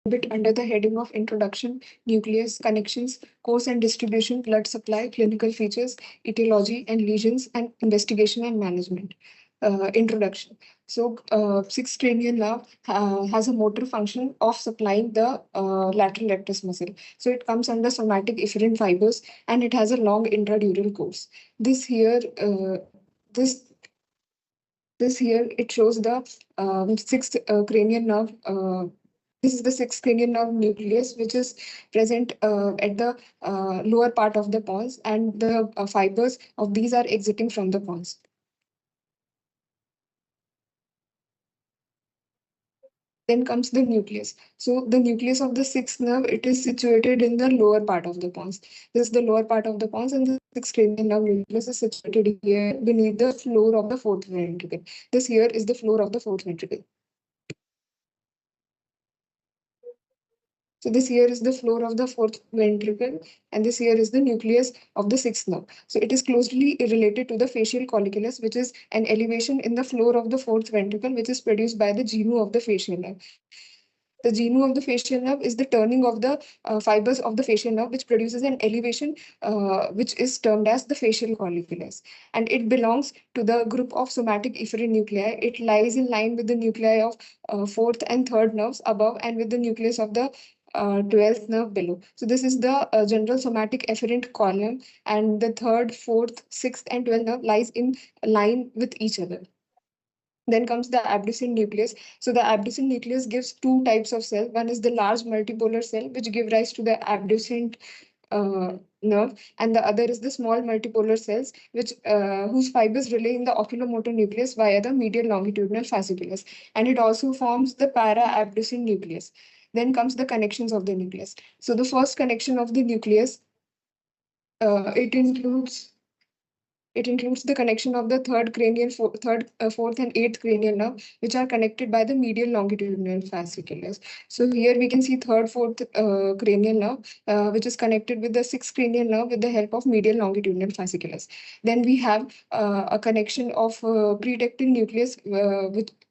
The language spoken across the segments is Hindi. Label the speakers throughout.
Speaker 1: bit under the heading of Introduction, Nucleus, Connections, Course and Distribution, Blood Supply, Clinical Features, Etiology and Lesions, and Investigation and Management. Introduction. So, sixth cranial nerve has a motor function of supplying the lateral rectus muscle. So, it comes under somatic efferent fibers and it has a long intradural course. This here, this this here, it shows the sixth cranial nerve. This is the sixth cranial nerve nucleus, which is present at the lower part of the pons, and the fibers of these are exiting from the pons. Then comes the nucleus. So the nucleus of the sixth nerve, it is situated in the lower part of the pons. This is the lower part of the pons, and the sixth cranial nerve nucleus is situated here beneath the floor of the fourth ventricle. This here is the floor of the fourth ventricle. So this here is the floor of the fourth ventricle, and this here is the nucleus of the sixth nerve. So it is closely related to the facial colliculus, which is an elevation in the floor of the fourth ventricle, which is produced by the genu of the facial nerve. The genu of the facial nerve is the turning of the fibers of the facial nerve, which produces an elevation, which is termed as the facial colliculus. And it belongs to the group of somatic efferent nuclei. It lies in line with the nuclei of fourth and third nerves above and with the nucleus of the 12th nerve below. So this is the general somatic efferent column, and the third, fourth, sixth, and 12th nerve lies in line with each other. Then comes the abducent nucleus. So the abducent nucleus gives two types of cell. One is the large multipolar cell, which give rise to the abducent nerve, and the other is the small multipolar cells, which whose fibers relay in the oculomotor nucleus via the medial longitudinal fasciculus, and it also forms the para-abducent nucleus. Then comes the connections of the nucleus. So the first connection of the nucleus, uh, it includes it includes the connection of the fourth, and eighth cranial nerve, which are connected by the medial longitudinal fasciculus. So here we can see third, fourth cranial nerve, which is connected with the sixth cranial nerve with the help of medial longitudinal fasciculus. Then we have a connection of pretectal nucleus,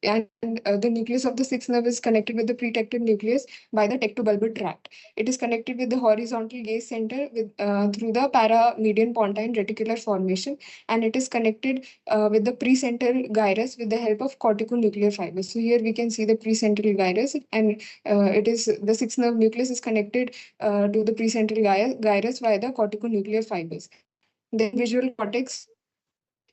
Speaker 1: the nucleus of the sixth nerve is connected with the pretectal nucleus by the tectobulbar tract. It is connected with the horizontal gaze center through the paramedian pontine reticular formation, and it is connected with the precentral gyrus with the help of corticonuclear fibers. So here we can see the precentral gyrus, and it is the sixth nerve nucleus is connected to the precentral gyrus via the corticonuclear fibers. Then visual cortex.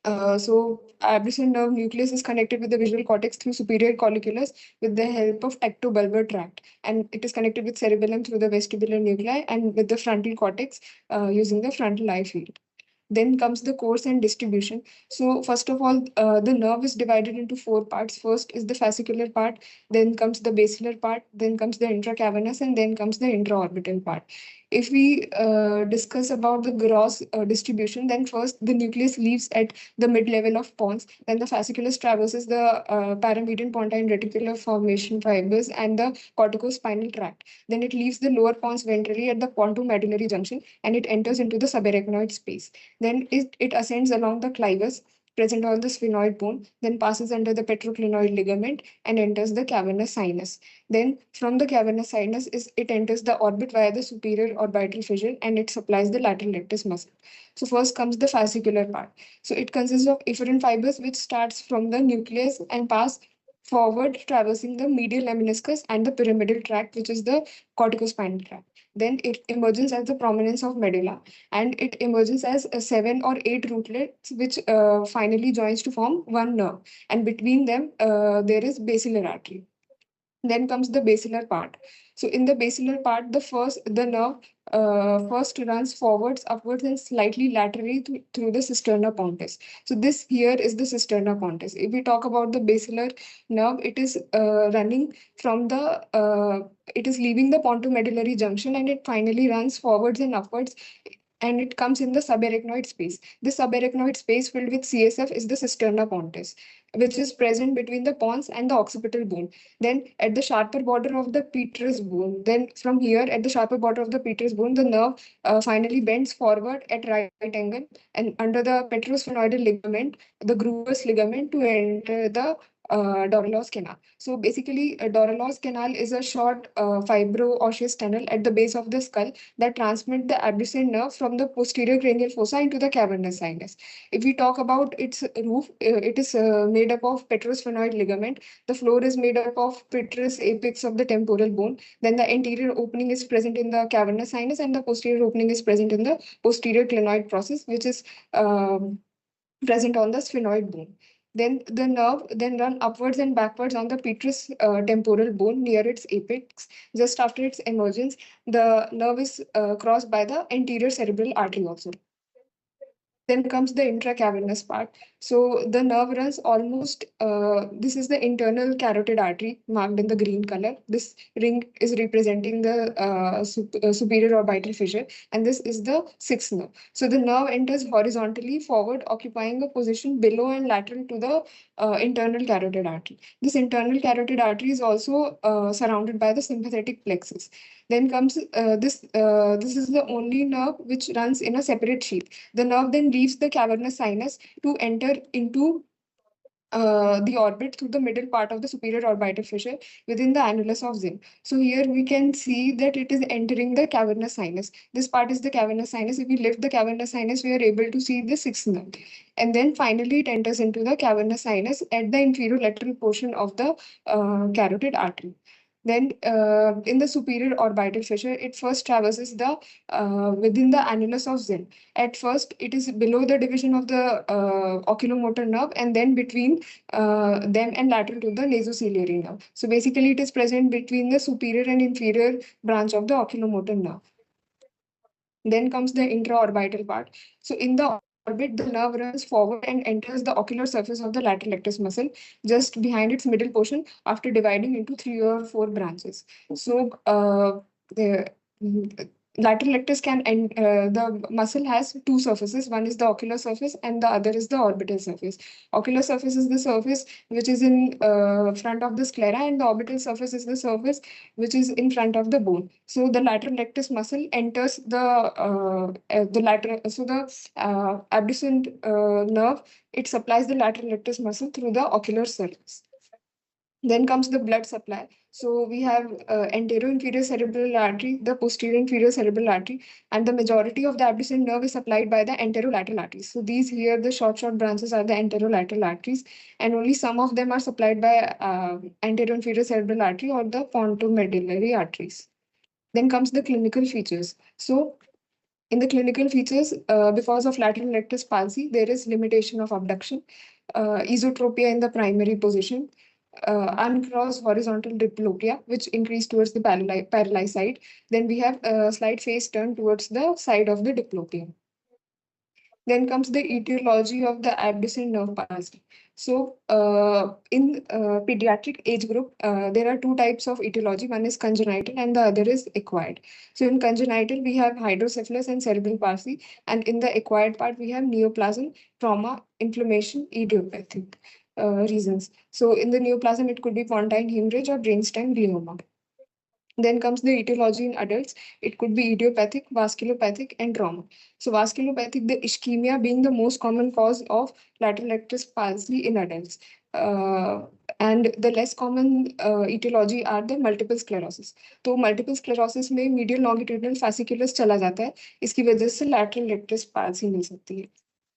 Speaker 1: So abducent nerve nucleus is connected with the visual cortex through superior colliculus with the help of tectobulbar tract, and it is connected with cerebellum through the vestibular nuclei and with the frontal cortex using the frontal eye field. Then comes the course and distribution. So first of all, the nerve is divided into four parts. First is the fascicular part, then comes the basilar part, then comes the intracavernous, and then comes the intraorbital part. If we discuss about the gross distribution, then first the nucleus leaves at the mid-level of pons, then the fasciculus traverses the paramedian pontine reticular formation fibers and the corticospinal tract. Then it leaves the lower pons ventrally at the pontomedullary junction, and it enters into the subarachnoid space. Then it ascends along the clivus present on the sphenoid bone, then passes under the petroclinoid ligament and enters the cavernous sinus. Then from the cavernous sinus it enters the orbit via the superior orbital fissure, and it supplies the lateral rectus muscle. So first comes the fascicular part. So it consists of efferent fibers which starts from the nucleus and pass forward traversing the medial lemniscus and the pyramidal tract, which is the corticospinal tract. Then it emerges as the prominence of medulla, and it emerges as seven or eight rootlets, which finally joins to form one nerve. And between them, there is basilar artery. Then comes the basilar part. So in the basilar part, the nerve first runs forwards, upwards, and slightly laterally through the cisterna pontis. So this here is the cisterna pontis. If we talk about the basilar nerve, it is running from the it is leaving the pontomedullary junction, and it finally runs forwards and upwards, and it comes in the subarachnoid space. The subarachnoid space filled with CSF is the cisterna pontis, which is present between the pons and the occipital bone. Then at the sharper border of the petrous bone, then from here at the sharper border of the petrous bone, the nerve finally bends forward at right angle and under the petrosphenoidal ligament, the groovus ligament, to enter the Doral's canal. So basically, Doral's canal is a short fibro-osseous tunnel at the base of the skull that transmit the abducens nerve from the posterior cranial fossa into the cavernous sinus. If we talk about its roof, it is made up of petrosphenoid ligament. The floor is made up of petrous apex of the temporal bone. Then the anterior opening is present in the cavernous sinus, and the posterior opening is present in the posterior clinoid process, which is present on the sphenoid bone. Then the nerve then run upwards and backwards on the petrous temporal bone near its apex. Just after its emergence, the nerve is crossed by the anterior cerebral artery also. Then comes the intracavernous part. So the nerve runs almost, this is the internal carotid artery marked in the green color. This ring is representing the superior orbital fissure, and this is the sixth nerve. So the nerve enters horizontally forward, occupying a position below and lateral to the internal carotid artery. This internal carotid artery is also surrounded by the sympathetic plexus. Then comes this is the only nerve which runs in a separate sheath. The nerve then leaves the cavernous sinus to enter into the orbit through the middle part of the superior orbital fissure within the annulus of Zinn. So here we can see that it is entering the cavernous sinus. This part is the cavernous sinus. If we lift the cavernous sinus, we are able to see the sixth nerve. And then finally it enters into the cavernous sinus at the inferior lateral portion of the carotid artery. Then in the superior orbital fissure, it first traverses the within the annulus of Zinn. At first, it is below the division of the oculomotor nerve, and then between them and lateral to the nasociliary nerve. So basically, it is present between the superior and inferior branch of the oculomotor nerve. Then comes the intraorbital part. So in the orbit, the nerve runs forward and enters the ocular surface of the lateral rectus muscle just behind its middle portion after dividing into 3 or 4 branches. So the lateral rectus can and the muscle has 2 surfaces. One is the ocular surface and the other is the orbital surface. Ocular surface is the surface which is in front of the sclera, and the orbital surface is the surface which is in front of the bone. So the lateral rectus muscle enters the lateral, so the abducent nerve, it supplies the lateral rectus muscle through the ocular surface. Then comes the blood supply. So we have anterior-inferior cerebral artery, the posterior-inferior cerebral artery, and the majority of the abducent nerve is supplied by the anterolateral arteries. So these here, the short branches are the anterolateral arteries, and only some of them are supplied by anterior-inferior cerebral artery or the pontomedullary arteries. Then comes the clinical features. So in the clinical features, because of lateral rectus palsy, there is limitation of abduction, esotropia in the primary position, uncrossed horizontal diplopia, which increase towards the paralyzed side. Then we have a slight face turn towards the side of the diplopia. Then comes the etiology of the abducent nerve palsy. So in pediatric age group, there are 2 types of etiology. One is congenital and the other is acquired. So in congenital, we have hydrocephalus and cerebral palsy. And in the acquired part, we have neoplasm, trauma, inflammation, idiopathic reasons. So in the neoplasm, it could be pontine hemorrhage or brainstem glioma. Then comes the etiology in adults. It could be idiopathic, vasculopathic, and trauma. So vasculopathic, the ischemia being the most common cause of lateral rectus palsy in adults. And the less common etiology are the multiple sclerosis. तो multiple sclerosis में medial longitudinal fasciculus चला जाता है, इसकी वजह से lateral rectus palsy मिल सकती है.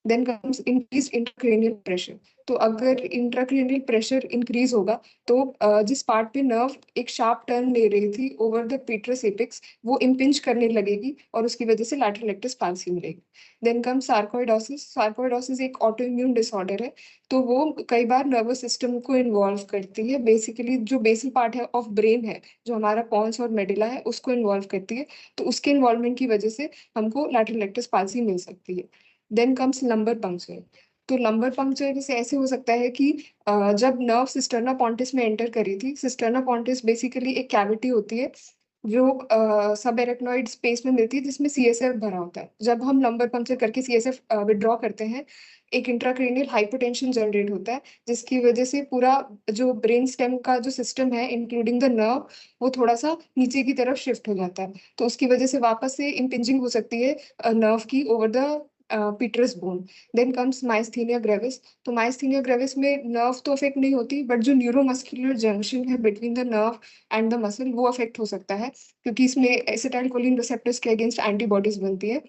Speaker 1: Then comes increased intracranial pressure. तो अगर intracranial pressure increase होगा तो जिस पार्ट पे नर्व एक शार्प टर्न ले रही थी ओवर द पेट्रस एपिक्स, वो इम्पिंज करने लगेगी और उसकी वजह से लैटरल रेक्टस पाल्सी मिलेगी. Then come sarcoidosis. सार्कोइडोसिस एक ऑटो इम्यून डिसऑर्डर है, तो वो कई बार नर्वस सिस्टम को इन्वॉल्व करती है. बेसिकली जो बेसल पार्ट है ऑफ ब्रेन है, जो हमारा पॉन्स और मेडुला है, उसको इन्वॉल्व करती है. तो उसके इन्वॉल्वमेंट की वजह से हमको लैटरल रेक्टस पाल्सी मिल सकती है. Then comes lumbar puncture. तो लंबर पंक्चर से ऐसे हो सकता है कि जब नर्व सिस्टर्ना पॉन्टिस में एंटर करी थी. सिस्टर्ना पॉन्टिस बेसिकली एक कैविटी होती है जो सब एरेक्नॉइड स्पेस में मिलती है, जिसमें सीएसएफ भरा होता है. जब हम लंबर पंक्चर करके सीएसएफ विड्रॉ करते हैं, एक इंट्राक्रेनियल हाइपोटेंशन जनरेट होता है, जिसकी वजह से पूरा जो ब्रेन स्टेम का जो सिस्टम है इंक्लूडिंग द नर्व, वो थोड़ा सा नीचे की तरफ शिफ्ट हो जाता है. तो उसकी वजह से वापस से इम्पिंजिंग हो सकती है नर्व की over the petrous bone. Then comes myasthenia gravis. तो माइस्थीनिया ग्रेविस में नर्व तो अफेक्ट नहीं होती, बट जो न्यूरोमस्कुलर जंक्शन है between the nerve and the muscle वो अफेक्ट हो सकता है, क्योंकि इसमें एसिटाइल कोलिन रिसेप्टर्स के अगेंस्ट एंटीबॉडीज बनती है,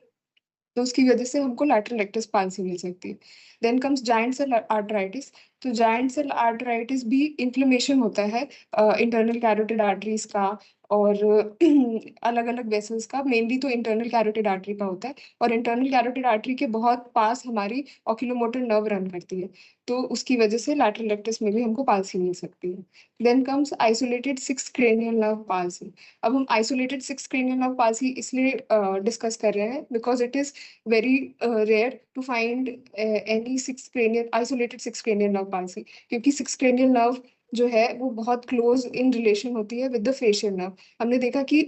Speaker 1: तो उसकी वजह से हमको लैटरल रेक्टस पाल्सी मिल सकती है। Then comes giant cell arteritis. तो जायंट सेल आर्टराइटिस भी इन्फ्लेमेशन होता है इंटरनल कैरोटिड आर्टरीज का और अलग अलग वेसल्स का, मेनली तो इंटरनल कैरोटिड आर्टरी का होता है, और इंटरनल कैरोटिड आर्टरी के बहुत पास हमारी ऑक्यूलोमोटर नर्व रन करती है, तो उसकी वजह से लैटरल रेक्टस में भी हमको पाल्सी मिल सकती है। Then comes isolated six cranial nerve palsy. अब हम isolated six cranial nerve palsy इसलिए डिस्कस कर रहे हैं because it is very rare to find any six cranial isolated six cranial nerve palsy, क्योंकि सिक्स cranial nerve जो है वो बहुत क्लोज इन रिलेशन होती है विद द फेशियल नर्व। हमने देखा कि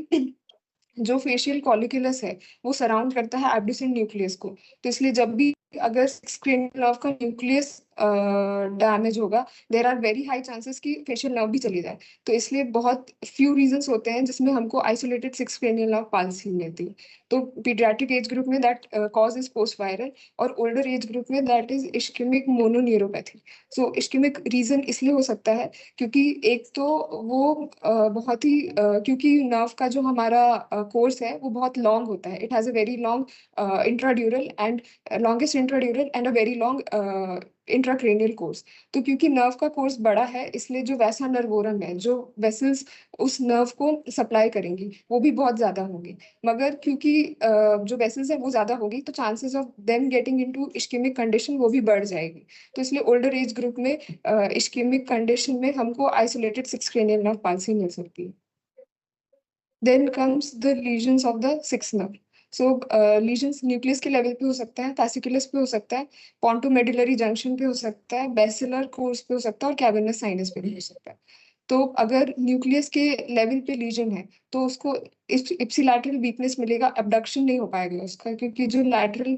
Speaker 1: जो फेशियल कॉलिकुलस है वो सराउंड करता है एब्ड्यूसेंट न्यूक्लियस को, तो इसलिए जब भी अगर स्क्रीनियल नर्व का न्यूक्लियस डैमेज होगा, there are very high chances कि फेशियल नर्व भी चली जाए। तो इसलिए बहुत फ्यू रीजंस होते हैं जिसमें हमको isolated six cranial nerve palsy मिलती है। तो पीडियाट्रिक एज ग्रुप में that cause is post viral, और ओल्डर एज ग्रुप में that is ischaemic mononeuropathy. So ischaemic reason इसलिए हो सकता है क्योंकि एक तो वो बहुत ही क्योंकि नर्व का जो हमारा कोर्स है वो बहुत लॉन्ग होता है, it has a very long intradural and longest intradural and a very long intracranial course. तो क्योंकि नर्व का कोर्स बड़ा है, इसलिए जो वैसा नर्वोरम है, जो वेसल्स उस नर्व को सप्लाई करेंगी वो भी बहुत ज्यादा होंगी। मगर क्योंकि जो वेसल्स है वो ज्यादा होगी, तो chances of them getting into ischaemic condition वो भी बढ़ जाएगी। तो इसलिए ओल्डर एज ग्रुप में इश्केमिक कंडीशन में हमको isolated six cranial nerve palsy मिल सकती है। Then comes the lesions of the six nerve. So lesions nucleus के लेवल पे हो सकता है, फैसिकुलस पे हो सकता है, पॉन्टोमेडुलरी जंक्शन पे हो सकता है, बेसिलर कोर्स पे हो सकता है, और कैवर्नस साइनस पे भी हो सकता है। तो अगर न्यूक्लियस के लेवल पे लीजन है तो उसको इप्सिलैटरल वीकनेस मिलेगा, अबडक्शन नहीं हो पाएगा उसका, क्योंकि जो लैटरल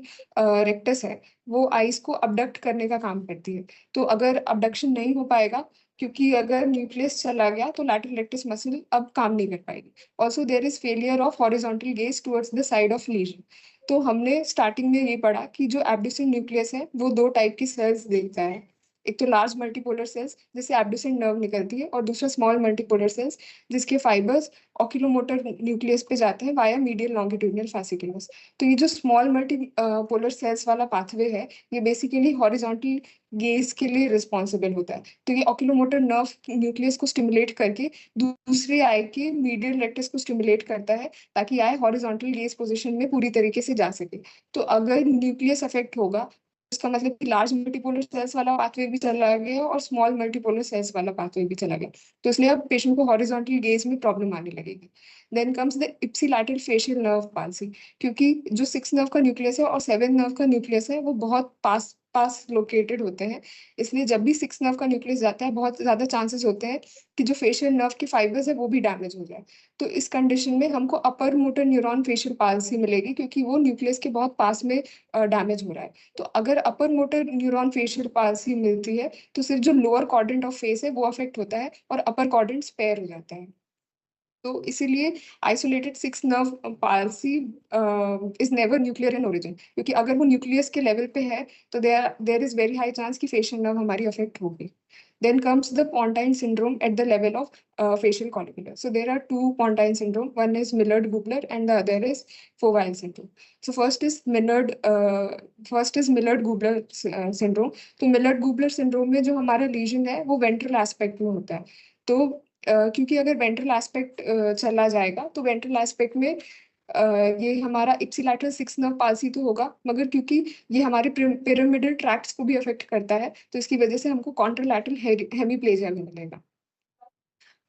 Speaker 1: रेक्टस है वो आइस को अबडक्ट करने का काम करती है। तो अगर अबडक्शन नहीं हो पाएगा, क्योंकि अगर न्यूक्लियस चला गया तो लैटरल रेक्टस मसल अब काम नहीं कर पाएगी। Also there is failure of horizontal gaze towards the side of lesion. तो हमने स्टार्टिंग में ये पढ़ा कि जो एब्ड्यूसेंट न्यूक्लियस है वो दो टाइप की सेल्स देखता है, एक तो लार्ज मल्टीपोलर सेल्स जिससे एब्ड्यूसेंट नर्व निकलती है, और दूसरा स्मॉल मल्टीपोलर सेल्स जिसके फाइबर्स ऑक्यूलोमोटर न्यूक्लियस पे जाते हैं वाया मीडियल लॉन्गिट्यूडिनल fasciculus। तो ये जो स्मॉल मल्टी पोलर सेल्स वाला पाथवे है, ये बेसिकली हॉरिजॉन्टल गेज के लिए रिस्पॉन्सिबल होता है। तो ये ऑक्यूलोमोटर नर्व न्यूक्लियस को स्टिमुलेट करके दूसरे आई के मीडियल रेक्टस को स्टिमुलेट करता है, ताकि आई हॉरिजॉन्टल गेज पोजीशन में पूरी तरीके से जा सके। तो अगर न्यूक्लियस अफेक्ट होगा, इसका मतलब कि लार्ज मल्टीपोलर सेल्स वाला पाथवे भी चला गया और स्मॉल मल्टीपोलर सेल्स वाला पाथवे भी चला गया, तो इसलिए अब पेशेंट को हॉरिजॉन्टल गेज में प्रॉब्लम आने लगेगी। Then comes the ipsilateral facial nerve palsy. क्योंकि जो सिक्स नर्व का न्यूक्लियस है और सेवन नर्व का न्यूक्लियस है वो बहुत पास पास लोकेटेड होते हैं, इसलिए जब भी सिक्स नर्व का न्यूक्लियस जाता है बहुत ज्यादा चांसेस होते हैं कि जो फेशियल नर्व के फाइबर्स है वो भी डैमेज हो जाए। तो इस कंडीशन में हमको upper motor neuron facial palsy मिलेगी, क्योंकि वो न्यूक्लियस के बहुत पास में डैमेज हो रहा है। तो अगर upper motor neuron facial palsy मिलती है तो सिर्फ जो लोअर क्वाड्रेंट ऑफ फेस है वो अफेक्ट होता है और अपर क्वाड्रेंट स्पेयर हो जाता है। तो इसीलिए isolated six nerve palsy is never nuclear in origin, क्योंकि अगर वो न्यूक्लियस के लेवल पे है तो there is very high chance कि फेशियल नर्व हमारी अफेक्ट होगी। Then comes the Pontine syndrome at the level of facial collicular. So there are two Pontine syndrome. One is Millard-Gubler and the other is Fovile syndrome. So first is Millard-Gubler syndrome. तो Millard-Gubler syndrome में जो हमारा lesion है वो ventral aspect में होता है। तो क्योंकि अगर वेंट्रल एस्पेक्ट चला जाएगा तो वेंट्रल एस्पेक्ट में ये हमारा इप्सिलैटरल सिक्स नर्व पाल्सी तो होगा, मगर क्योंकि ये हमारे पिरामिडल ट्रैक्ट्स को भी अफेक्ट करता है, तो इसकी वजह से हमको कॉन्ट्रालैटरल हेमीप्लेजिया भी मिलेगा।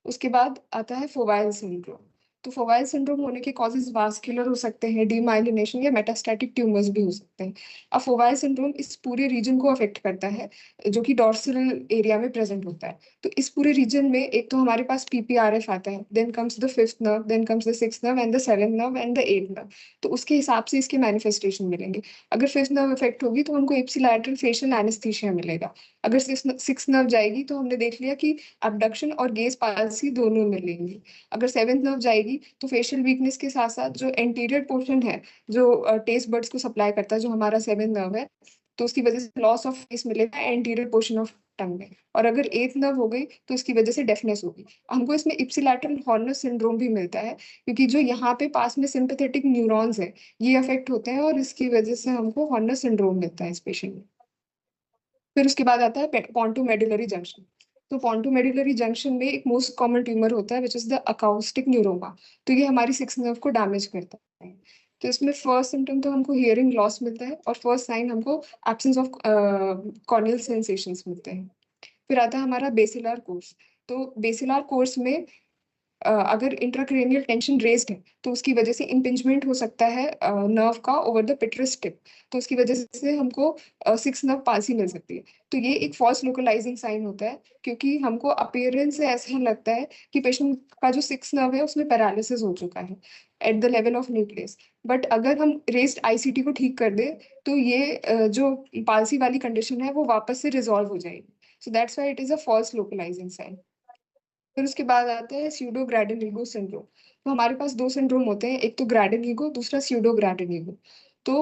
Speaker 1: उसके बाद आता है फोवाइल सिंड्रोम। तो फोवाइल सिंड्रोम होने के कॉजेज वास्कुलर हो सकते हैं, डीमाइलिनेशन या मेटास्टैटिक ट्यूमर्स भी हो सकते हैं। अब फोवाइल सिंड्रोम इस पूरे रीजन को अफेक्ट करता है जो कि डॉर्सल एरिया में प्रेजेंट होता है। तो इस पूरे रीजन में एक तो हमारे पास पीपीआरएफ आता है, then comes the fifth nerve, then comes the six nerve and the seventh nerve and the eight nerve. तो उसके हिसाब से इसके मैनिफेस्टेशन मिलेंगे। अगर फिफ्थ नर्व इफेक्ट होगी तो हमको इप्सिलैटरल फेशियल एनेस्थीसिया मिलेगा। अगर सिक्स नर्व जाएगी तो हमने देख लिया कि abduction और गेज पाल्सी दोनों मिलेंगी। अगर सेवेंथ नर्व जाएगी होगी तो फेशियल वीकनेस के साथ साथ जो एंटीरियर पोर्शन है, जो टेस्ट बर्ड्स को सप्लाई करता है, जो हमारा सेवन नर्व है, तो उसकी वजह से लॉस ऑफ टेस्ट मिलेगा एंटीरियर पोर्शन ऑफ टंग में। और अगर एथ नर्व हो गई तो उसकी वजह से डेफनेस होगी। हमको इसमें इप्सिलैटरल हॉर्नर सिंड्रोम भी मिलता है, क्योंकि जो यहाँ पे पास में सिंपैथेटिक न्यूरॉन्स है ये अफेक्ट होते हैं, और इसकी वजह से हमको हॉर्नर सिंड्रोम मिलता है इस पेशेंट में। फिर उसके बाद आता है पॉन्टोमेडुलरी जंक्शन। तो पॉन्टोमेडुलरी जंक्शन में एक मोस्ट कॉमन ट्यूमर होता है which is the acoustic neuroma. तो ये हमारी सिक्स नर्व को डैमेज करता है। तो इसमें फर्स्ट सिम्टम तो हमको हियरिंग लॉस मिलता है, और फर्स्ट साइन हमको एब्सेंस ऑफ कॉर्नियल सेंसेशंस मिलते हैं। फिर आता है हमारा बेसिलर कोर्स। तो बेसिलर कोर्स में अगर इंट्राक्रेनियल टेंशन रेज्ड है तो उसकी वजह से इम्पिंजमेंट हो सकता है नर्व का ओवर द पिट्रस टिप। तो उसकी वजह से हमको सिक्स नर्व पाल्सी मिल सकती है। तो ये एक फॉल्स लोकलाइजिंग साइन होता है, क्योंकि हमको अपीयरेंस से ऐसा लगता है कि पेशेंट का जो सिक्स नर्व है उसमें पैरालिसिस हो चुका है at the level of nucleus. But अगर हम रेस्ड आईसीटी को ठीक कर दे तो ये जो पाल्सी वाली कंडीशन है वो वापस से रिजॉल्व हो जाएगी। So that's why it is a false localising sign. फिर उसके बाद आता है स्यूडो ग्रैडन ईगो सिंड्रोम। तो हमारे पास दो सिंड्रोम होते हैं, एक तो ग्रैडन ईगो, दूसरा स्यूडो ग्रैडन ईगो। तो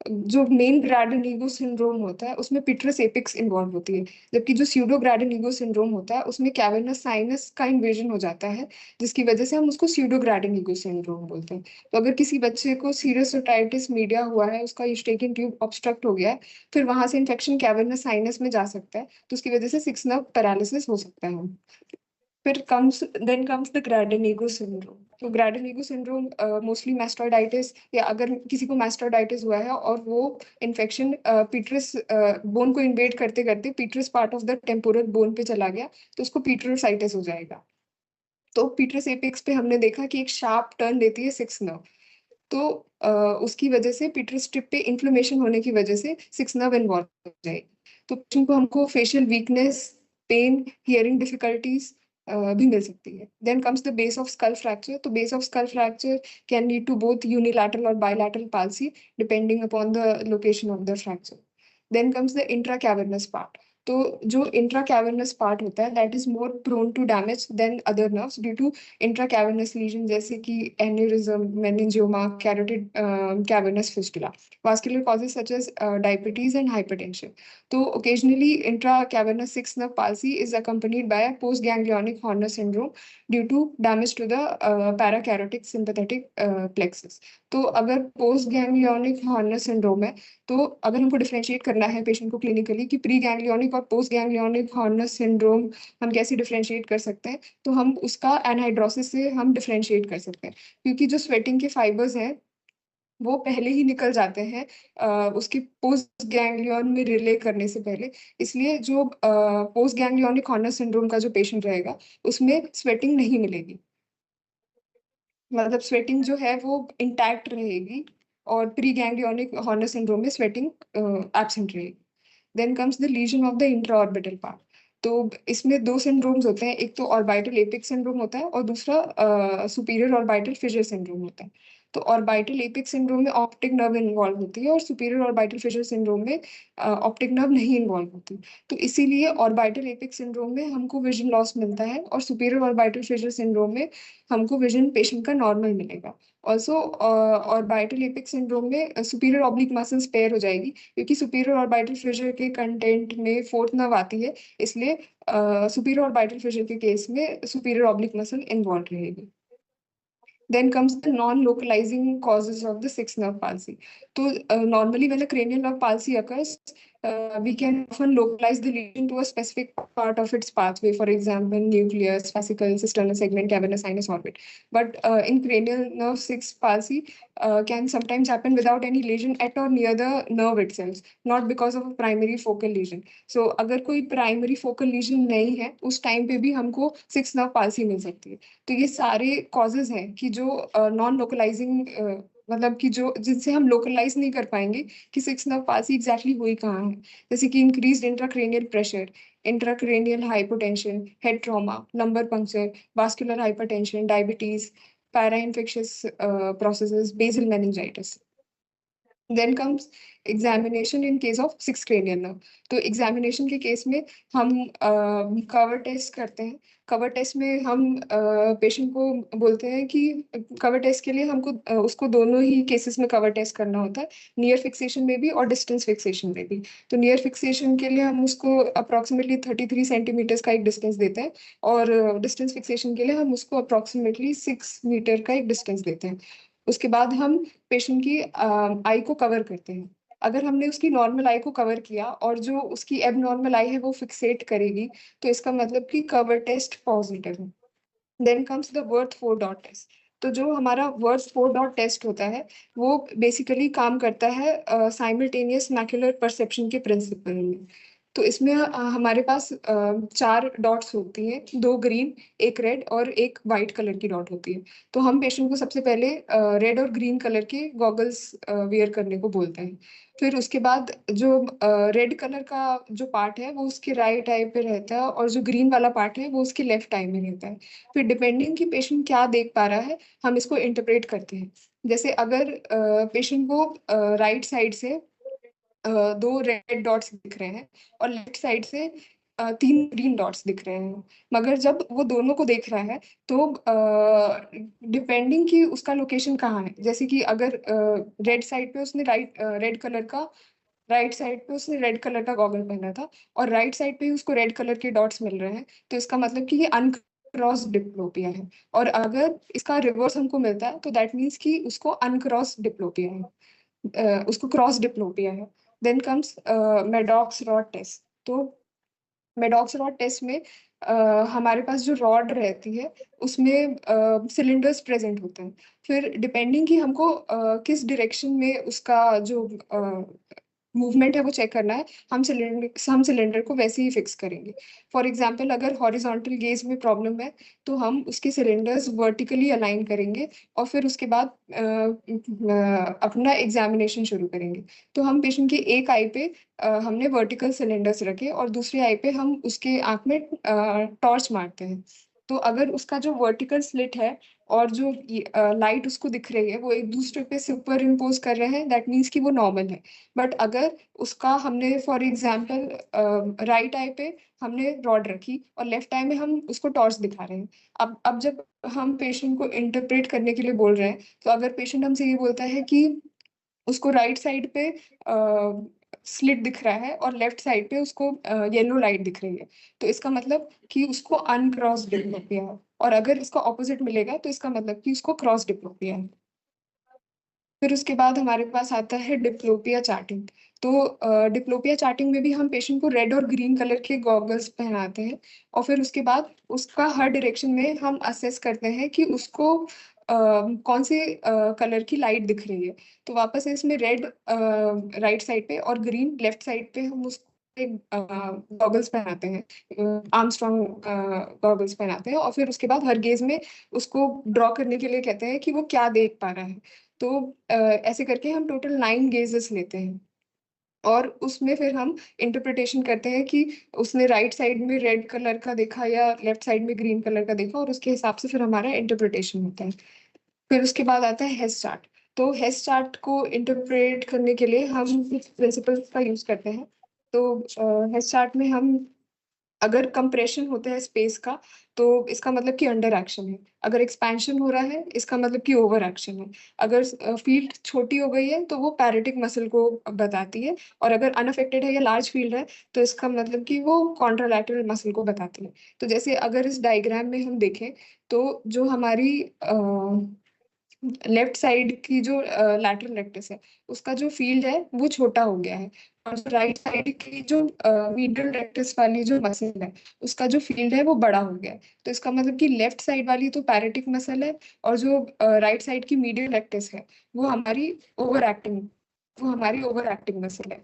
Speaker 1: जो मेन ग्रैडन ईगो सिंड्रोम होता है उसमें पिट्रस एपिक्स इन्वॉल्व होती है, जबकि जो स्यूडो ग्रैडन ईगो सिंड्रोम होता है उसमें कैवर्नस साइनस का इन्वेजन हो जाता है, जिसकी वजह से हम उसको स्यूडो ग्रैडन ईगो सिंड्रोम बोलते हैं। तो अगर किसी बच्चे को सीरियस ओटाइटिस मीडिया हुआ है, उसका यूस्टेकिन ट्यूब ऑब्स्ट्रक्ट हो गया है, फिर वहां से इन्फेक्शन कैवर्नस साइनस में जा सकता है, तो उसकी वजह से सिक्स नर्व पैरालिसिस हो सकता है। फिर कम्स द ग्रैडन-ईगो सिंड्रोम। तो ग्रैडन-ईगो सिंड्रोम मोस्टली मैस्टोइडाइटिस, या अगर किसी को मैस्टोइडाइटिस हुआ है और वो इन्फेक्शन पीट्रस बोन को इन्वेड करते करते petrous part of the temporal bone पे चला गया, तो उसको पीट्रोसाइटिस हो जाएगा। तो पीट्रस एपेक्स पे हमने देखा कि एक शार्प टर्न देती है सिक्स नर्व। तो उसकी वजह से पीट्रस स्ट्रिप पे इन्फ्लेमेशन होने की वजह से सिक्स नर्व इन्वॉल्व हो जाएगी। तो पेशेंट को हमको facial weakness, pain, hearing difficulties भी मिल सकती है। Then comes the base of skull fracture. तो base of skull fracture can lead to both unilateral और bilateral palsy depending upon the location of the fracture. Then comes the intracavernous part. तो जो इंट्रा कैवर्नस पार्ट होता है that is more prone to damage than other nerves due to intracavernous lesion, जैसे कि aneurysm, meningioma, carotid cavernous fistula, vascular causes such as diabetes and hypertension. तो occasionally intracavernous sixth nerve palsy is accompanied by a postganglionic Horner syndrome due to damage to the paracarotic sympathetic plexus. तो अगर पोस्ट गैंग्लियोनिक हॉर्नर सिंड्रोम है, तो अगर हमको डिफरेंशिएट करना है पेशेंट को क्लिनिकली कि प्री गैंग्लियोनिक और पोस्ट गैंग्लियोनिक हॉर्नर सिंड्रोम हम कैसे डिफरेंशिएट कर सकते हैं, तो हम उसका एनहाइड्रोसिस से हम डिफरेंशिएट कर सकते हैं, क्योंकि जो स्वेटिंग के फाइबर्स हैं वो पहले ही निकल जाते हैं उसके पोस्ट गैंग्लियन में रिले करने से पहले। इसलिए जो पोस्ट गैंग्लियोनिक हॉर्नर सिंड्रोम का जो पेशेंट रहेगा उसमें स्वेटिंग नहीं मिलेगी, मतलब स्वेटिंग जो है वो इंटैक्ट रहेगी, और प्री गैंग्लियोनिक हॉर्नर सिंड्रोम में स्वेटिंग एब्सेंट रहेगी। Then comes the lesion of the intraorbital part. तो इसमें दो सिंड्रोम्स होते हैं, एक तो ऑर्बिटल एपिक सिंड्रोम होता है और दूसरा सुपीरियर ऑर्बिटल फिशर सिंड्रोम होता है। तो ऑर्बिटल एपिक सिंड्रोम में ऑप्टिक नर्व इन्वॉल्व होती है, और सुपीरियर ऑर्बिटल फिशर सिंड्रोम में ऑप्टिक नर्व नहीं इन्वॉल्व होती। तो इसीलिए ऑर्बिटल एपिक सिंड्रोम में हमको विजन लॉस मिलता है, और सुपीरियर ऑर्बिटल फिशर सिंड्रोम में हमको विजन पेशेंट का नॉर्मल मिलेगा। ऑल्सो ऑर्बिटल एपिक सिंड्रोम में सुपीरियर ऑब्लिक मसल स्पेयर हो जाएगी, क्योंकि सुपीरियर ऑर्बिटल फिशर के कंटेंट में फोर्थ नर्व आती है, इसलिए सुपीरियर ऑर्बिटल फिशर के केस में सुपीरियर ऑब्लिक मसल इन्वॉल्व रहेगी। Then comes the non-localizing causes of the sixth nerve palsy. So normally when a cranial nerve palsy occurs, we can often localize the lesion to a specific part of its pathway, for example, nucleus, fascicles, cisternal segment, cavernous sinus orbit. But in cranial nerve sixth palsy can sometimes happen without any lesion at or near the nerve itself, not because of a primary focal lesion. So अगर कोई primary focal lesion नहीं है, उस टाइम पे भी हमको sixth nerve palsy मिल सकती है। तो ये सारे कॉजेज हैं कि जो नॉन लोकलाइजिंग, मतलब कि जो जिनसे हम लोकलाइज नहीं कर पाएंगे कि सिक्स नर्व पाल्सी एग्जैक्टली हुई कहाँ है, जैसे कि increased intracranial pressure, intracranial hypotension, head trauma, lumbar puncture, vascular hypertension, diabetes, para infectious processes, basal meningitis. Then comes examination in case of 6 cranial nerve। तो एग्जामिनेशन के केस में हम कवर टेस्ट करते हैं। कवर टेस्ट में हम पेशेंट को बोलते हैं कि कवर टेस्ट के लिए हमको उसको दोनों ही केसेस में कवर टेस्ट करना होता है, नियर फिक्सेशन में भी और डिस्टेंस फिक्सेशन में भी। तो नियर फिक्सेशन के लिए हम उसको अप्रोक्सीमेटली 33 सेंटीमीटर्स का एक डिस्टेंस देते हैं, और डिस्टेंस फिक्सेशन के लिए हम उसको अप्रोक्सीमेटली 6 मीटर का एक डिस्टेंस देते हैं। उसके बाद हम पेशेंट की आई को कवर करते हैं। अगर हमने उसकी नॉर्मल आई को कवर किया और जो उसकी एब नॉर्मल आई है वो फिक्सेट करेगी, तो इसका मतलब कि कवर टेस्ट पॉजिटिव है। Then comes the worth 4 dot test. तो जो हमारा वर्थ 4 डॉट टेस्ट होता है वो बेसिकली काम करता है साइमल्टेनियस मैक्युलर परसेप्शन के प्रिंसिपल में। तो इसमें हमारे पास 4 डॉट्स होती हैं, 2 ग्रीन, एक रेड और एक वाइट कलर की डॉट होती है। तो हम पेशेंट को सबसे पहले रेड और ग्रीन कलर के गॉगल्स वेयर करने को बोलते हैं। फिर उसके बाद जो रेड कलर का जो पार्ट है वो उसके राइट आई पे रहता है, और जो ग्रीन वाला पार्ट है वो उसके लेफ्ट आई में रहता है। फिर डिपेंडिंग कि पेशेंट क्या देख पा रहा है, हम इसको इंटरप्रेट करते हैं। जैसे अगर पेशेंट को राइट साइड से 2 रेड डॉट्स दिख रहे हैं और लेफ्ट साइड से 3 ग्रीन डॉट्स दिख रहे हैं, मगर जब वो दोनों को देख रहा है तो डिपेंडिंग कि उसका लोकेशन कहाँ है, जैसे कि अगर रेड साइड पे उसने राइट साइड पे उसने रेड कलर का गॉगल पहना था और राइट साइड पे ही उसको रेड कलर के डॉट्स मिल रहे हैं, तो इसका मतलब कि ये अनक्रॉस डिप्लोपिया है। और अगर इसका रिवर्स हमको मिलता है तो दैट मीन्स कि उसको अनक्रॉस डिप्लोपिया है, उसको क्रॉस डिप्लोपिया है। Then comes Maddox rod test. तो मेडॉक्स रॉड टेस्ट में हमारे पास जो रॉड रहती है उसमें सिलेंडर्स प्रेजेंट होते हैं। फिर डिपेंडिंग कि हमको किस डायरेक्शन में उसका जो मूवमेंट है वो चेक करना है, हम सिलेंडर को वैसे ही फिक्स करेंगे। फॉर एग्जांपल अगर हॉरिजॉन्टल गेज में प्रॉब्लम है तो हम उसके सिलेंडर्स वर्टिकली अलाइन करेंगे और फिर उसके बाद अपना एग्जामिनेशन शुरू करेंगे। तो हम पेशेंट के एक आई पे हमने वर्टिकल सिलेंडर्स रखे और दूसरे आई पे हम उसके आंख में टॉर्च मारते हैं। तो अगर उसका जो वर्टिकल स्लिट है और जो लाइट उसको दिख रही है वो एक दूसरे पे सुपर इम्पोज कर रहे हैं, दैट मीन्स कि वो नॉर्मल है। बट अगर उसका हमने फॉर एग्जाम्पल राइट आई पे हमने रॉड रखी और लेफ्ट आई में हम उसको टॉर्च दिखा रहे हैं। अब जब हम पेशेंट को इंटरप्रेट करने के लिए बोल रहे हैं, तो अगर पेशेंट हमसे ये बोलता है कि उसको राइट साइड पे स्लिट दिख रहा है और लेफ्ट साइड पे उसको येलो लाइट दिख रही है, तो इसका मतलब कि उसको अनक्रॉस डिप्लोपिया है। और अगर इसका ऑपोजिट मिलेगा तो इसका मतलब कि उसको क्रॉस डिप्लोपिया है। फिर उसके बाद हमारे पास आता है डिप्लोपिया चार्टिंग। तो डिप्लोपिया चार्टिंग में भी हम पेशेंट को रेड और ग्रीन कलर के गॉगल्स पहनाते हैं, और फिर उसके बाद उसका हर डायरेक्शन में हम असेस करते हैं कि उसको कौन से कलर की लाइट दिख रही है। तो वापस से इसमें रेड राइट साइड पे और ग्रीन लेफ्ट साइड पे हम उसको गॉगल्स पहनाते हैं, आर्मस्ट्रॉन्ग गॉगल्स पहनाते हैं, और फिर उसके बाद हर गेज में उसको ड्रॉ करने के लिए कहते हैं कि वो क्या देख पा रहा है। तो ऐसे करके हम टोटल 9 गेजेस लेते हैं, और उसमें फिर हम इंटरप्रिटेशन करते हैं कि उसने राइट साइड में रेड कलर का देखा या लेफ्ट साइड में ग्रीन कलर का देखा, और उसके हिसाब से फिर हमारा इंटरप्रिटेशन होता है। फिर उसके बाद आता है हेस चार्ट। तो हेस चार्ट को इंटरप्रेट करने के लिए हम कुछ प्रिंसिपल्स का यूज करते हैं। तो हेस चार्ट में हम, अगर कंप्रेशन होता है स्पेस का तो इसका मतलब कि अंडर एक्शन है, अगर एक्सपेंशन हो रहा है इसका मतलब कि ओवर एक्शन है, अगर फील्ड छोटी हो गई है तो वो पैरेटिक मसल को बताती है, और अगर अनअफेक्टेड है या लार्ज फील्ड है तो इसका मतलब कि वो कॉन्ट्रालैटरल मसल को बताती है। तो जैसे अगर इस डायग्राम में हम देखें तो जो हमारी लेफ्ट साइड की जो लैटरल रेक्टस है उसका जो फील्ड है वो छोटा हो गया है, और जो राइट साइड की जो मीडियल रेक्टस वाली जो मसल है उसका जो फील्ड है वो बड़ा हो गया है। तो इसका मतलब कि लेफ्ट साइड वाली तो पैरेटिक मसल है, और जो राइट साइड की मीडियल रेक्टस है वो हमारी ओवर एक्टिंग वो हमारी ओवर एक्टिंग मसल है।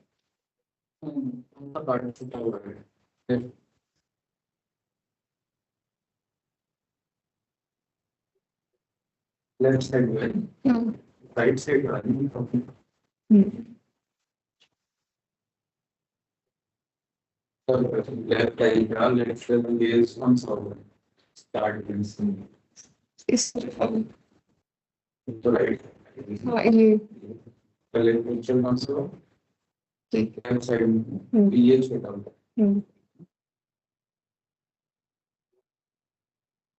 Speaker 2: लेफ्ट साइड में राइट साइड लेफ्ट आई का left side gauge on solver start
Speaker 1: इस
Speaker 2: तो राइट
Speaker 1: हाँ, ये
Speaker 2: पहले पिक्चर कौन सा
Speaker 1: ठीक।
Speaker 2: लेफ्ट साइड में ये छोटा होता
Speaker 1: हम्म,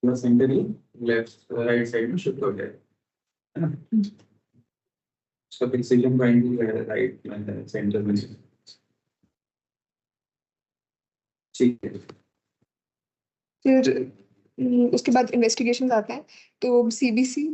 Speaker 2: है सेंटर ही लेफ्ट राइट साइड में शिफ्ट हो जाएगा, है ना? उसका प्रिसिजन पॉइंट भी है राइट में सेंटर में। ठीक है।
Speaker 1: फिर उसके बाद इन्वेस्टिगेशन आते हैं। तो सीबीसी,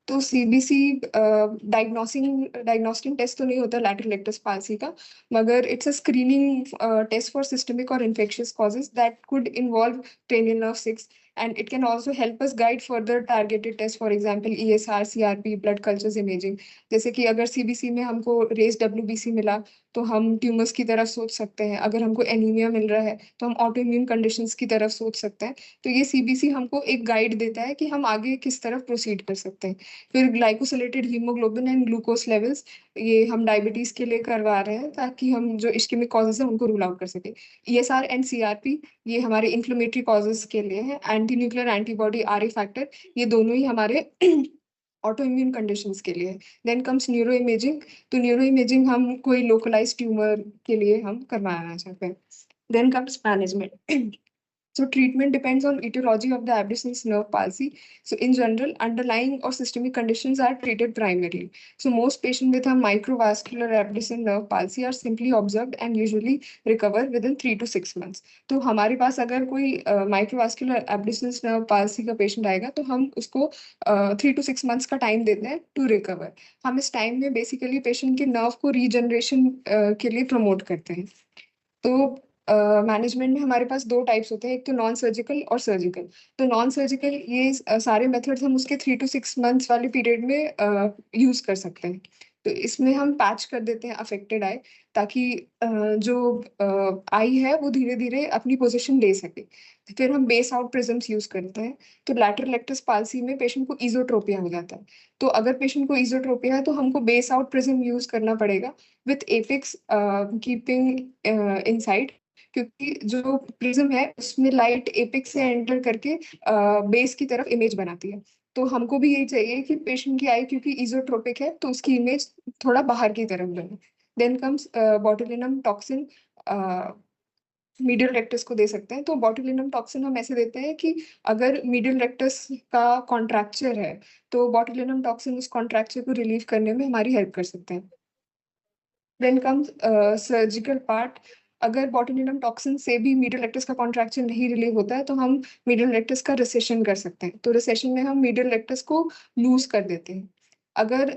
Speaker 1: तो सीबीसी डायग्नोस्टिक टेस्ट तो नहीं होता लैटरल रेक्टस पाल्सी का, मगर it's a screening test for systemic और infectious causes that could involve cranial nerve 6, and it can also help us guide further targeted tests, for example ESR, CRP, blood cultures imaging। जैसे कि अगर सीबीसी में हमको रेस डब्ल्यूबीसी मिला तो हम ट्यूमर्स की तरफ सोच सकते हैं, अगर हमको एनीमिया मिल रहा है तो हम ऑटो इम्यून कंडीशंस की तरफ सोच सकते हैं। तो ये सीबीसी हमको एक गाइड देता है कि हम आगे किस तरफ प्रोसीड कर सकते हैं। फिर glycosylated haemoglobin and glucose levels, ये हम डायबिटीज के लिए करवा रहे हैं ताकि हम जो इश्केमिक कॉजेज है उनको रूल आउट कर सके। ईएसआर एंड सीआरपी, ये हमारे इन्फ्लेमेटरी कॉजेज के लिए है। Anti nuclear antibody RA factor, ये दोनों ही हमारे ऑटो इम्यून कंडीशंस के लिए। देन कम्स न्यूरो इमेजिंग, तो न्यूरो इमेजिंग हम कोई लोकलाइज ट्यूमर के लिए हम करवाना चाहते हैं। Then comes management. So treatment depends on etiology of the abducens nerve palsy. So in general, underlying or systemic conditions are treated primarily. So most patients with a microvascular abducens nerve palsy are simply observed and usually recover within 3 to 6 months. तो हमारे पास अगर कोई माइक्रोवास्कुलर एब्ड्यूसेंस नर्व पाल्सी का पेशेंट आएगा तो हम उसको 3 to 6 months का टाइम देते हैं टू रिकवर। हम इस टाइम में बेसिकली पेशेंट के नर्व को रीजनरेशन के लिए प्रमोट करते हैं। तो मैनेजमेंट में हमारे पास दो टाइप्स होते हैं, एक तो नॉन सर्जिकल और सर्जिकल। तो नॉन सर्जिकल ये सारे मेथड्स हम उसके 3 to 6 months वाले पीरियड में यूज कर सकते हैं। तो इसमें हम पैच कर देते हैं अफेक्टेड आई, ताकि जो आई है वो धीरे धीरे अपनी पोजीशन ले सके। फिर हम बेस आउट प्रिज्म्स यूज करते हैं। तो लैटरल रेक्टस पाल्सी में पेशेंट को इजोट्रोपिया हो जाता है। तो अगर पेशेंट को इजोट्रोपिया है तो हमको बेस आउट प्रिज्म यूज करना पड़ेगा विथ एपेक्स कीपिंग इनसाइड, क्योंकि जो प्रिज्म है उसमें लाइट एपेक्स से एंटर करके बेस की तरफ इमेज बनाती है। तो हमको भी यही चाहिए कि पेशेंट की आई क्योंकि इजोट्रोपिक है तो उसकी इमेज थोड़ा बाहर की तरफ बने। Then comes botulinum toxin, medial rectus को दे सकते हैं। तो बॉटुलिनम टॉक्सिन हम ऐसे देते हैं कि अगर मीडियल रेक्टस का कॉन्ट्रैक्चर है तो बॉटुलिनम टॉक्सिन उस कॉन्ट्रैक्चर को रिलीव करने में हमारी हेल्प कर सकते हैं। Then comes surgical part. अगर बॉटुलिनम टॉक्सिन से भी मीडियल रेक्टस का कॉन्ट्रैक्शन नहीं रिलीव होता है तो हम मीडियल रेक्टस का रिसेशन कर सकते हैं। तो रिसेशन में हम मीडियल रेक्टस को लूज कर देते हैं। अगर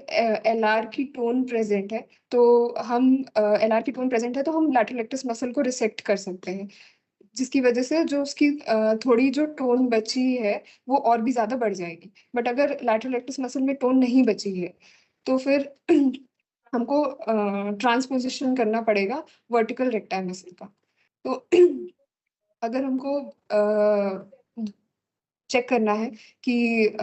Speaker 1: एलआर की टोन प्रेजेंट है तो हम एलआर की टोन प्रेजेंट है तो हम लैटरल रेक्टस मसल को रिसेक्ट कर सकते हैं, जिसकी वजह से जो उसकी थोड़ी जो टोन बची है वो और भी ज्यादा बढ़ जाएगी। बट अगर लैटरल रेक्टस मसल में टोन नहीं बची है तो फिर हमको ट्रांसपोजिशन करना पड़ेगा वर्टिकल रेक्टाइल मसल का। तो अगर हमको चेक करना है कि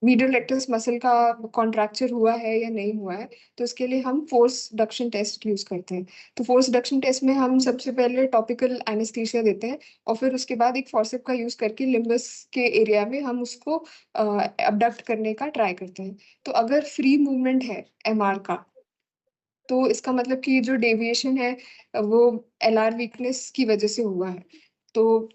Speaker 1: मीडियल रेक्टस मसल का कॉन्ट्रैक्चर हुआ है या नहीं हुआ है, तो इसके लिए हम फोर्स डक्शन टेस्ट यूज करते हैं। तो फोर्स डक्शन टेस्ट में हम सबसे पहले टॉपिकल एनेस्थीसिया देते हैं और फिर उसके बाद एक फॉर्सेप का यूज करके लिम्बस के एरिया में हम उसको अबडक्ट करने का ट्राई करते हैं। तो अगर फ्री मूवमेंट है एमआर का तो इसका मतलब कि जो डेविएशन है वो एलआर वीकनेस की वजह से हुआ है। तो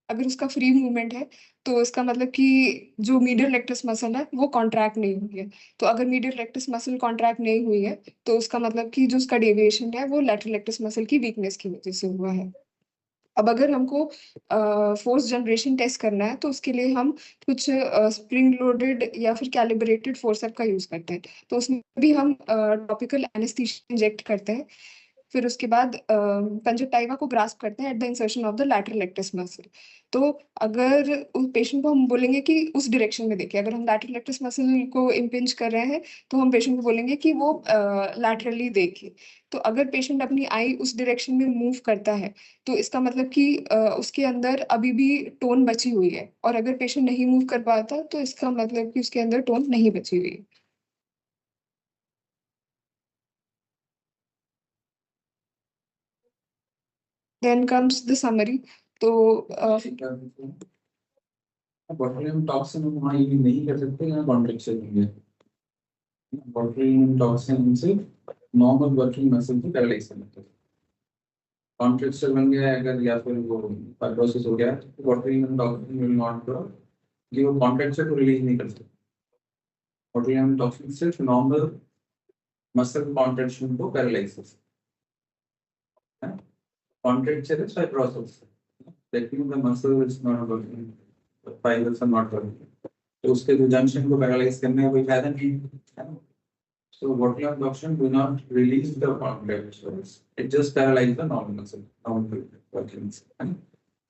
Speaker 1: अगर उसका फ्री मूवमेंट है तो इसका मतलब कि जो मीडियल रेक्टस मसल है वो कॉन्ट्रैक्ट नहीं हुई है। तो अगर मीडियल रेक्टस मसल कॉन्ट्रैक्ट नहीं हुई है तो उसका मतलब कि जो उसका डेविएशन है वो लैटरल रेक्टस मसल की वीकनेस की वजह से हुआ है। अब अगर हमको फोर्स जनरेशन टेस्ट करना है तो उसके लिए हम कुछ स्प्रिंग लोडेड या फिर कैलिब्रेटेड फोर्सअप का यूज करते हैं। तो उसमें भी हम टॉपिकल एनेस्थीसिया इंजेक्ट करते हैं। फिर उसके बाद कंजक्टाइवा को ग्रास्प करते हैं at the insertion of the lateral rectus muscle. तो अगर उस पेशेंट को हम बोलेंगे कि उस डायरेक्शन में देखिए, अगर हम लैटरल रेक्टस मसल को इम्पिंज कर रहे हैं तो हम पेशेंट को बोलेंगे कि वो लैटरली देखिए। तो अगर पेशेंट अपनी आई उस डायरेक्शन में मूव करता है तो इसका मतलब कि उसके अंदर अभी भी टोन बची हुई है, और अगर पेशेंट नहीं मूव कर पाता तो इसका मतलब कि उसके अंदर टोन नहीं बची हुई है। Then comes the summary. तो
Speaker 2: बोtulinum टॉक्सिन हम वहाँ यूज नहीं कर सकते यहाँ कॉन्ट्रेक्शन होंगे। बोtulinum टॉक्सिन से नॉर्मल वर्किंग मसल को पैरालाइज कर देता है। कॉन्ट्रेक्शन बन गया है अगर या फिर वो फाइब्रोसिस हो गया तो बोtulinum टॉक्सिन विल नॉट कि वो कॉन्ट्रेक्शन को रिलीज नहीं कर सकते। बोtulinum टॉक्सिन सिर्फ नॉर्मल मसल कॉन्ट्रेक्शन को पैरालाइज कर सकता है। Contraction is fibrosis, that means the muscle is not working, fibers are not working, तो उसके जो जंक्शन को पैरालाइज करने का कोई फायदा नहीं है ना। So botulinum toxin do not release the contractions, it just paralyze the normal muscle, normal workings, है ना।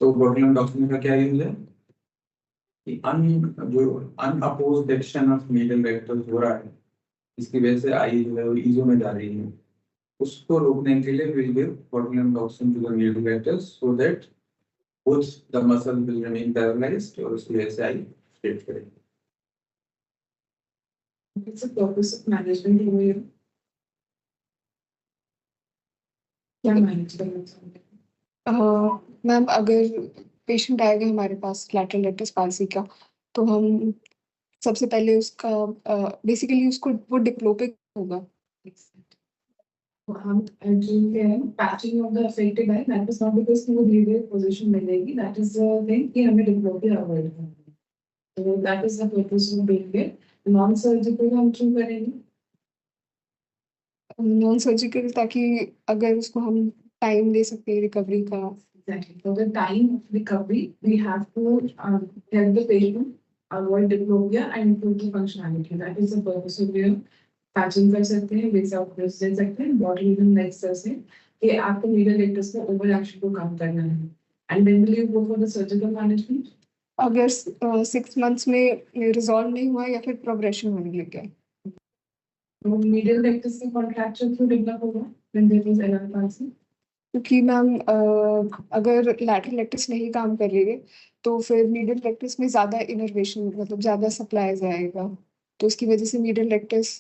Speaker 2: तो botulinum toxin का क्या यूज है कि जो unopposed action of medial vectors हो रहा है, इसकी वजह से आई जो है वो ईजो में जा रही है, उसको रोकने के लिए will give botulinum toxin to the medial vectors so that both the muscle will remain paralyzed और उसकी वजह से आई स्ट्रेट करेगी।
Speaker 3: It's a purpose of management in your क्या मैनेज करना चाहते हैं?
Speaker 1: मैम अगर पेशेंट आएगा हमारे पास लैटरल लेटस पाल्सी का, तो हम सबसे पहले उसका बेसिकली उसको वो डिप्लोपिक होगा।
Speaker 3: तो हम जो है patching of the affected eye, that is not because वो धीरे धीरे पोजीशन मिलेगी, दैट इज द थिंग कि हमें डिप्लोपिया अवॉइड करना है। तो that is the purpose of doing it. Non surgical हम क्यों करेंगे?
Speaker 1: नॉन सर्जिकल ताकि अगर उसको हम टाइम दे सकते हैं रिकवरी का।
Speaker 3: Exactly. For the time of recovery, we have to help the patient avoid diplopia and improve the functionality. That is the purpose of your patching कर सकते हैं, विक्स आउट दे सकते हैं, बोटुलिनम नेक्स्ट से कि आपको मीडियल वेक्टर्स को ओवर एक्शन को कम करना है। And then will you go for the surgical management?
Speaker 1: अगर 6 मंथ्स में रिजॉल्व नहीं हुआ या फिर प्रोग्रेशन होने लग गया,
Speaker 3: तो मीडियल वेक्टर्स से कॉन्ट्रैक्चर क्यों डेवलप होगा when there is LR palsy?
Speaker 1: क्योंकि मैम अगर लैटरल लेक्टस नहीं काम कर रही है तो फिर मीडियल लेक्टस में ज़्यादा इनर्वेशन मतलब ज़्यादा सप्लाई जाएगा, तो उसकी वजह से मीडियल लेक्टस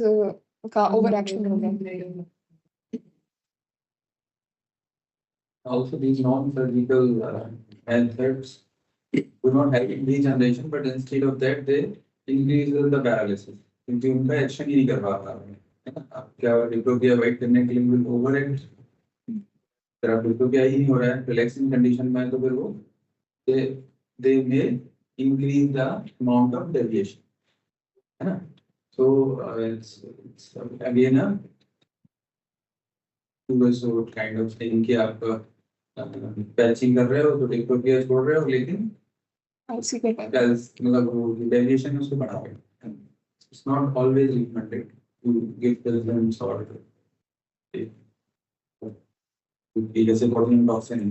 Speaker 1: का ओवर एक्शन होगा।
Speaker 2: Also, these non-surgical methods do not have degeneration, but instead of that, they increase the paralysis. क्योंकि उनका एक्शन ही नहीं कर पा रहा है ना। अब क्या डिप्लोपिया अवॉइड करने के लिए will overact, अगर डिप्लोपिया ही नहीं हो रहा है रिलैक्सिंग कंडीशन में, तो फिर वो they may increase the amount of deviation, है ना। So it's again a two-way kind of thing कि आप पैचिंग कर रहे हो तो डिप्लोपिया छोड़ रहे हो, लेकिन
Speaker 1: पाल्सी कर पाएगा।
Speaker 2: मतलब वो डेविएशन उसको बढ़ा रहे हो। It's not always recommended to give the limbs or जैसे botulinum toxin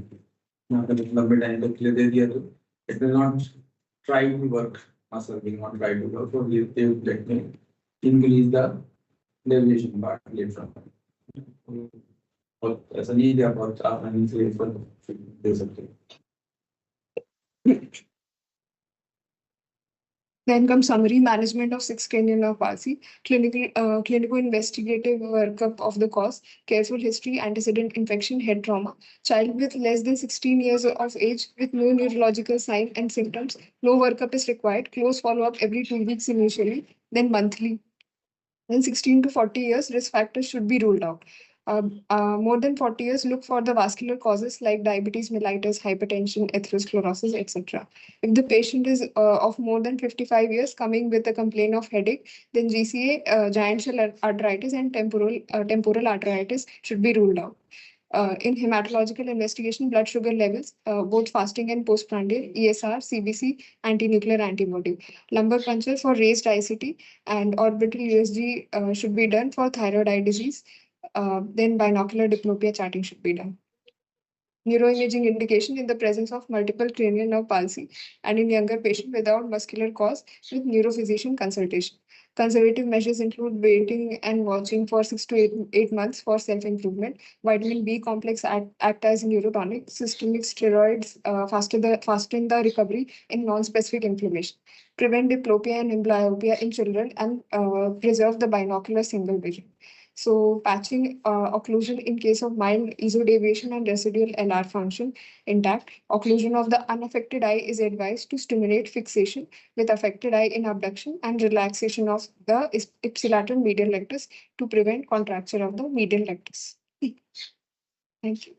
Speaker 2: यहाँ पे लंबे टाइम तक के लिए दे दिया तो it will not try to work, muscle will not try to work, so they will definitely increase the deviation part later on। और ऐसा नहीं है कि आप बहुत आसानी से इसको दे सकते हैं।
Speaker 1: Then comes summary management of 6 cranial nerve palsy, clinical investigative workup of the cause, careful history, antecedent infection, head trauma, child with less than 16 years of age with no neurological sign and symptoms, no workup is required, close follow-up every 2 weeks initially, then monthly. Then 16 to 40 years, risk factors should be ruled out. More than 40 years, look for the vascular causes like diabetes mellitus, hypertension, atherosclerosis, etc. If the patient is of more than 55 years coming with a complaint of headache, then GCA, giant cell arteritis and temporal arteritis should be ruled out. In hematological investigation, blood sugar levels, both fasting and postprandial, ESR, CBC, anti-nuclear antibody. Lumbar puncture for raised ICT and orbital USG should be done for thyroid eye disease. Then binocular diplopia charting should be done. Neuroimaging indication in the presence of multiple cranial nerve palsy and in younger patient without muscular cause with neurophysician consultation. Conservative measures include waiting and watching for 6 to 8 months for self-improvement. Vitamin B complex act as a neurotonic. Systemic steroids fasten the recovery in non-specific inflammation. Prevent diplopia and amblyopia in children and preserve the binocular single vision. So patching occlusion in case of mild esodiation and residual LR function intact. Occlusion of the unaffected eye is advised to stimulate fixation with affected eye in abduction and relaxation of the ipsilateral medial rectus to prevent contracture of the medial rectus. Thank you.